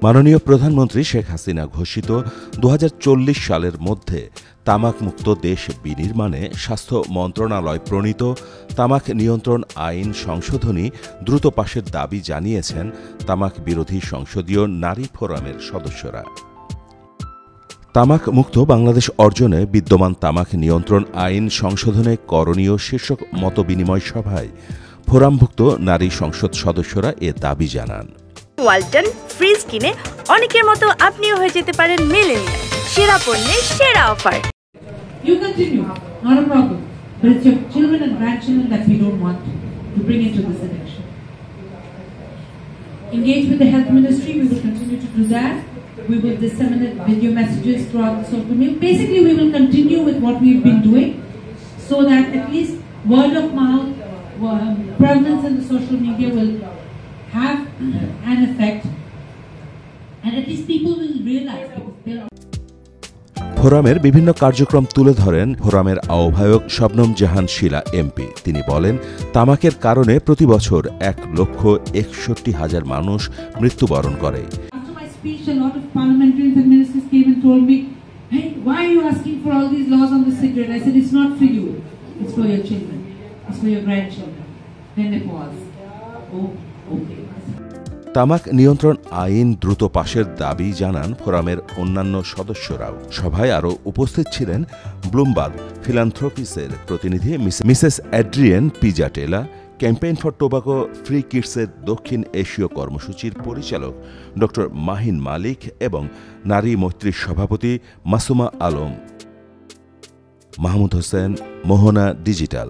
মাননীয় প্রধানমন্ত্রী শেখ হাসিনা ঘোষিত ২০৪০ সালের মধ্যে তামাকমুক্ত দেশ বিনির্মাণে স্বাস্থ্য মন্ত্রণালয় প্রণীত তামাক নিয়ন্ত্রণ আইন সংশোধনী দ্রুত পাশের দাবি জানিয়েছেন তামাক বিরোধী সংসদীয় নারী ফোরামের সদস্যরা। তামাক মুক্ত বাংলাদেশ অর্জনে বিদ্যমান তামাক নিয়ন্ত্রণ আইন সংশোধনে করণীয় শীর্ষক মতবিনিময় সভায় ফোরামভুক্ত নারী সংসদ সদস্যরা এ দাবি জানান। ওয়ালটন ফ্রিজ কিনে অনেকের মতো আপনিও হয়ে যেতে পারেন মিলেনিয়াল। সেরা পণ্যের সেরা offer. You continue, not a problem. But it's your children and grandchildren that we don't want to bring into this election. Engage with the health ministry, we will continue to do that. We will disseminate video messages throughout the social media. Basically, we will continue with what we've been doing so that at least word of mouth, prevalence in the social media will have an effect, and at least people will realize because ফোরামের বিভিন্ন কার্যক্রম তুলে ধরেন ফোরামের আহ্বায়ক শবনম জাহান শিলা MP. তিনি বলেন, তামাকের কারণে প্রতি বছর 1,61,000 মানুষ মৃত্যুবরণ করে। After my speech, a lot of parliamentarians and ministers came and told me, "Hey, why are you asking for all these laws on the cigarette?" I said, "It's not for you. It's for your children. It's for your grandchildren." Then they paused. Oh, okay. তামাক নিয়ন্ত্রণ আইন দ্রুত পাশের দাবি জানান ফোরামের অন্যান্য সদস্যরাও। সভায় আরও উপস্থিত ছিলেন ব্লুমবার্গ ফিলান্থ্রপিসের প্রতিনিধি Mrs Adrienne Pizzatella, campaign for tobacco free কিডসের দক্ষিণ এশীয় কর্মসূচির পরিচালক ড মাহিন মালিক এবং নারী মৈত্রীর সভাপতি মাসুমা আলম। মাহমুদ হোসেন, মোহনা ডিজিটাল।